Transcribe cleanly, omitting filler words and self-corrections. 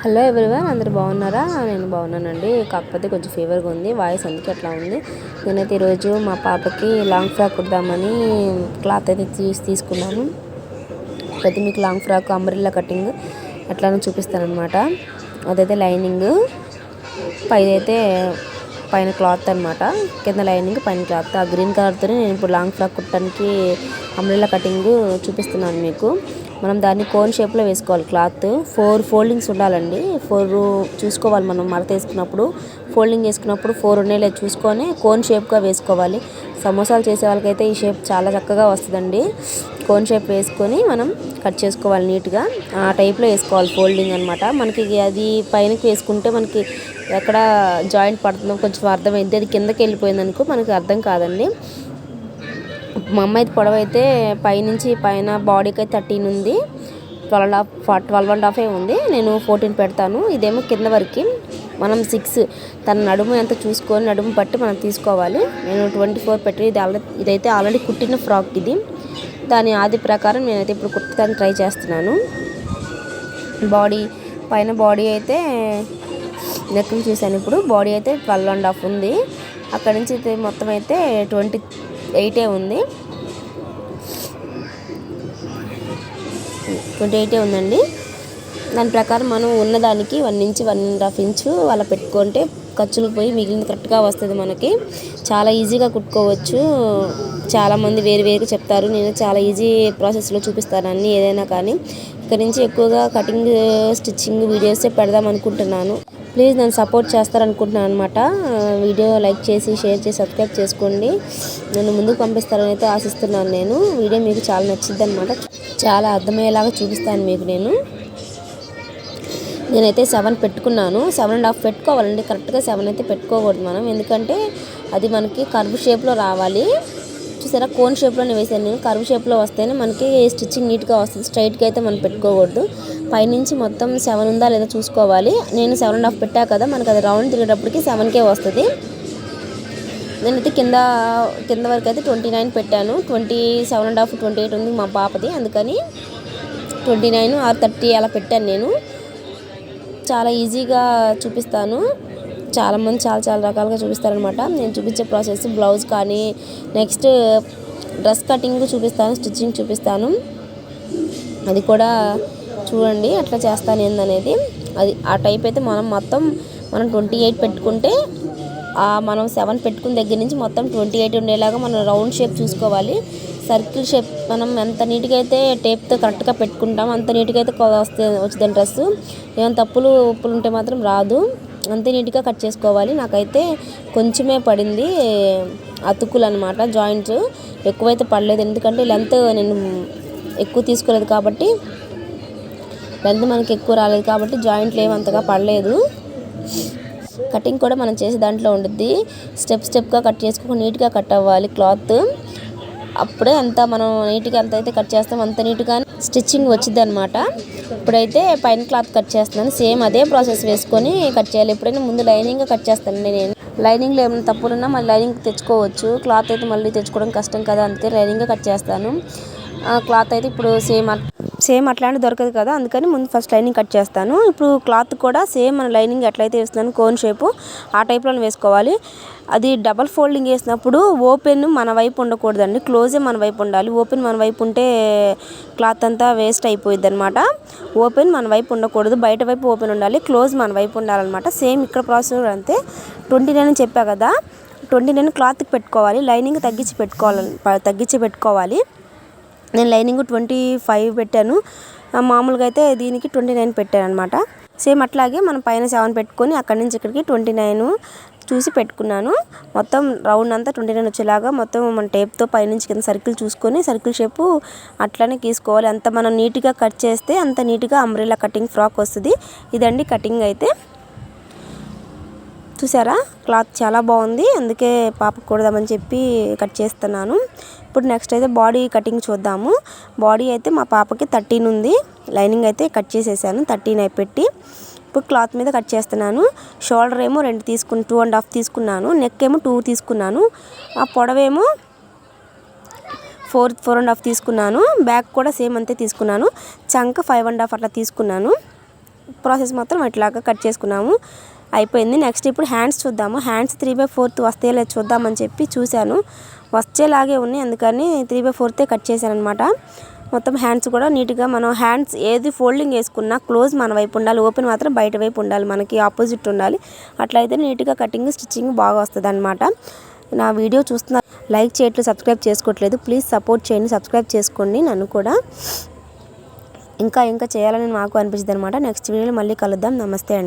Hello everyone, అందరు బాగున్నారా? నేను బాగున్నానండి. కాకపోతే కొంచెం ఫీవర్గా ఉంది, వాయిస్ అందుకే అట్లా ఉంది. నేనైతే ఈరోజు మా పాపకి లాంగ్ ఫ్రాక్ కుడదామని క్లాత్ అయితే తీసుకున్నాను. అయితే మీకు లాంగ్ ఫ్రాక్ అంబ్రెల్లా కటింగ్ ఎట్లానో చూపిస్తాను అనమాట. అదైతే లైనింగ్, పైదైతే పైన క్లాత్ అనమాట, కింద లైనింగ్ పైన క్లాత్. ఆ గ్రీన్ కలర్తో నేను ఇప్పుడు లాంగ్ ఫ్రాక్ కుట్టడానికి అంబ్రెల్లా కటింగ్ చూపిస్తున్నాను మీకు. మనం దాన్ని కోన్ షేప్లో వేసుకోవాలి. క్లాత్ 4 ఫోల్డింగ్స్ ఉండాలండి. 4 చూసుకోవాలి. మనం మడత వేసుకున్నప్పుడు ఫోల్డింగ్ వేసుకున్నప్పుడు 4 ఉన్నాయి చూసుకొని కోన్ షేప్గా వేసుకోవాలి. సమోసాలు చేసే వాళ్ళకైతే ఈ షేప్ చాలా చక్కగా వస్తుందండి. కోన్ షేప్ వేసుకొని మనం కట్ చేసుకోవాలి నీట్గా. ఆ టైప్లో వేసుకోవాలి ఫోల్డింగ్ అనమాట. మనకి అది పైనకి వేసుకుంటే మనకి ఎక్కడ జాయింట్ పడుతుందో కొంచెం అర్థమైంది. అది కిందకి వెళ్ళిపోయింది అనుకో మనకి అర్థం కాదండి. మా అమ్మాయి పొడవు అయితే పైనుంచి పైన బాడీకి అయితే 13 ఉంది, 12.5 ఉంది. నేను 14 పెడతాను. ఇదేమో కింద వరకు మనం 6 తన నడుము ఎంత చూసుకొని నడుము బట్టి మనం తీసుకోవాలి. నేను 24 పెట్టి ఇదైతే ఆల్రెడీ కుట్టిన ఫ్రాక్ ఇది. దాని ఆది ప్రకారం నేనైతే ఇప్పుడు కుట్టడానికి ట్రై చేస్తున్నాను. బాడీ పైన బాడీ అయితే నెక్ చూసాను. ఇప్పుడు బాడీ అయితే 12.5 ఉంది. అక్కడ నుంచి అయితే మొత్తం అయితే 28 ఉంది. 28 ఉందండి. దాని ప్రకారం మనం ఉన్నదానికి 1 ఇంచ్ 1.5 ఇంచు అలా పెట్టుకుంటే ఖర్చులు పోయి మిగిలిన కరెక్ట్గా వస్తుంది. మనకి చాలా ఈజీగా కుట్టుకోవచ్చు. చాలామంది వేరుగా చెప్తారు. నేను చాలా ఈజీ ప్రాసెస్లో చూపిస్తాను అన్నీ ఏదైనా కానీ. ఇక్కడ నుంచి ఎక్కువగా కటింగ్ స్టిచ్చింగ్ వీడియోసే పెడదాం అనుకుంటున్నాను. ప్లీజ్ నన్ను సపోర్ట్ చేస్తారనుకుంటున్నాను అనమాట. వీడియో లైక్ చేసి షేర్ చేసి సబ్స్క్రైబ్ చేసుకోండి. నన్ను ముందుకు పంపిస్తారని అయితే ఆశిస్తున్నాను. నేను వీడియో మీకు చాలా నచ్చింది అనమాట. చాలా అర్థమయ్యేలాగా చూపిస్తాను మీకు. నేనైతే 7 పెట్టుకున్నాను. 7.5 పెట్టుకోవాలండి. కరెక్ట్గా 7 అయితే పెట్టుకోకూడదు మనం, ఎందుకంటే అది మనకి కర్వ్ షేప్లో రావాలి. చూసారా, కోన్ షేప్లోనే వేసాను నేను. కర్వ్ షేప్లో వస్తేనే మనకి స్టిచ్చింగ్ నీట్గా వస్తుంది. స్ట్రైట్గా అయితే మనం పెట్టుకోకూడదు. పైనుంచి మొత్తం 7 ఉందా లేదా చూసుకోవాలి. నేను 7.5 పెట్టా కదా, మనకి అది రౌండ్ తిరిగేటప్పటికి 7కే వస్తుంది. నేనైతే కింద వరకు అయితే 29 పెట్టాను. 27.5 28 ఉంది మా పాపది, అందుకని 29 or 30 అలా పెట్టాను నేను. చాలా ఈజీగా చూపిస్తాను. చాలామంది చాలా రకాలుగా చూపిస్తారనమాట. నేను చూపించే ప్రాసెస్ బ్లౌజ్ కానీ, నెక్స్ట్ డ్రెస్ కటింగ్ చూపిస్తాను, స్టిచ్చింగ్ చూపిస్తాను. అది కూడా చూడండి ఎట్లా చేస్తాను ఏందనేది. అది ఆ టైప్ అయితే మనం 28 పెట్టుకుంటే మనం 7 పెట్టుకున్న దగ్గర నుంచి మొత్తం 28 ఉండేలాగా మనం రౌండ్ షేప్ చూసుకోవాలి. సర్కిల్ షేప్ మనం ఎంత నీట్గా అయితే టేప్తో కరెక్ట్గా పెట్టుకుంటాం అంత నీట్గా అయితే వచ్చింది డ్రెస్. ఏమైనా తప్పులు ఉప్పులు ఉంటే మాత్రం రాదు. అంతే నీట్గా కట్ చేసుకోవాలి. నాకైతే కొంచెమే పడింది అతుకులు అనమాట, జాయింట్స్ ఎక్కువైతే పడలేదు. ఎందుకంటే లెంత్ నేను ఎక్కువ తీసుకోలేదు కాబట్టి, లెంత్ మనకి ఎక్కువ రాలేదు కాబట్టి జాయింట్లు ఏమంతగా పడలేదు. కటింగ్ కూడా మనం చేసే దాంట్లో ఉంటుంది. స్టెప్గా కట్ చేసుకోకుండా నీట్గా కట్ అవ్వాలి క్లాత్. అప్పుడే మనం నీట్గా ఎంత అయితే కట్ చేస్తామో అంత నీట్గా స్టిచ్చింగ్ వచ్చింది అనమాట. ఇప్పుడైతే పైన క్లాత్ కట్ చేస్తున్నాను. సేమ్ అదే ప్రాసెస్ వేసుకొని కట్ చేయాలి. ఎప్పుడైనా ముందు లైనింగ్ కట్ చేస్తానండి నేను. లైనింగ్లో ఏమైనా తప్పులున్నా మళ్ళీ లైనింగ్ తెచ్చుకోవచ్చు. క్లాత్ అయితే మళ్ళీ తెచ్చుకోవడం కష్టం కదా, అందుకే లైనింగ్ కట్ చేస్తాను. క్లాత్ అయితే ఇప్పుడు సేమ్ అట్లాంటి దొరకదు కదా, అందుకని ముందు ఫస్ట్ లైనింగ్ కట్ చేస్తాను. ఇప్పుడు క్లాత్ కూడా సేమ్ మన లైనింగ్ ఎట్లయితే వేస్తున్నాను కోన్ షేపు ఆ టైప్లో వేసుకోవాలి. అది డబల్ ఫోల్డింగ్ వేసినప్పుడు ఓపెన్ మన వైపు ఉండకూడదండి, క్లోజే మన వైపు ఉండాలి. ఓపెన్ మన వైపు ఉంటే క్లాత్ అంతా వేస్ట్ అయిపోయింది అనమాట. ఓపెన్ మన వైపు ఉండకూడదు, బయట వైపు ఓపెన్ ఉండాలి, క్లోజ్ మన వైపు ఉండాలన్నమాట. సేమ్ ఇక్కడ ప్రాసెస్ అంతే. 29 చెప్పా కదా, 29 క్లాత్కి పెట్టుకోవాలి. లైనింగ్ తగ్గించి పెట్టుకోవాలి. నేను లైనింగ్ 25 పెట్టాను. మామూలుగా అయితే దీనికి 29 పెట్టాను అనమాట. సేమ్ అట్లాగే మనం పైన 7 పెట్టుకొని అక్కడి నుంచి ఇక్కడికి 29 చూసి పెట్టుకున్నాను. మొత్తం రౌండ్ అంతా 29 వచ్చేలాగా మొత్తం మన టేప్తో పైనుంచి కింద సర్కిల్ చూసుకొని సర్కిల్ షేపు అట్లానే తీసుకోవాలి. అంత మనం నీట్గా కట్ చేస్తే అంత నీట్గా అంబ్రెల్లా కటింగ్ ఫ్రాక్ వస్తుంది. ఇదండి కటింగ్ అయితే. చూసారా, క్లాత్ చాలా బాగుంది, అందుకే పాపకు కూడదామని చెప్పి కట్ చేస్తున్నాను. ఇప్పుడు నెక్స్ట్ అయితే బాడీ కటింగ్ చూద్దాము. బాడీ అయితే మా పాపకి 13 ఉంది. లైనింగ్ అయితే కట్ చేసేసాను 13 పెట్టి. ఇప్పుడు క్లాత్ మీద కట్ చేస్తున్నాను. షోల్డర్ ఏమో 2.5 తీసుకున్నాను. నెక్ ఏమో 2 తీసుకున్నాను. ఆ పొడవేమో 4.5 తీసుకున్నాను. బ్యాక్ కూడా సేమ్ అంతే తీసుకున్నాను. చంక 5.5 అట్లా తీసుకున్నాను. ప్రాసెస్ మాత్రం ఇట్లాగా కట్ చేసుకున్నాము, అయిపోయింది. నెక్స్ట్ ఇప్పుడు హ్యాండ్స్ చూద్దాము. హ్యాండ్స్ 3/4 వస్తాయో లేదో చూద్దామని చెప్పి చూశాను, వచ్చేలాగే ఉన్నాయి, అందుకని 3/4 కట్ చేశాను అనమాట. మొత్తం హ్యాండ్స్ కూడా నీట్గా మనం హ్యాండ్స్ ఏది ఫోల్డింగ్ వేసుకున్నా క్లోజ్ మన వైపు ఉండాలి, ఓపెన్ మాత్రం బయట వైపు ఉండాలి, మనకి ఆపోజిట్ ఉండాలి. అట్లయితే నీట్గా కటింగ్ స్టిచ్చింగ్ బాగా వస్తుంది అనమాట. నా వీడియో చూస్తున్నా లైక్ చేయట్లేదు, సబ్స్క్రైబ్ చేసుకోవట్లేదు, ప్లీజ్ సపోర్ట్ చేయండి, సబ్స్క్రైబ్ చేసుకోండి నన్ను కూడా. ఇంకా చేయాలని మాకు అనిపిస్తుంది అనమాట. నెక్స్ట్ వీడియోలో మళ్ళీ కలుద్దాం. నమస్తే అండి.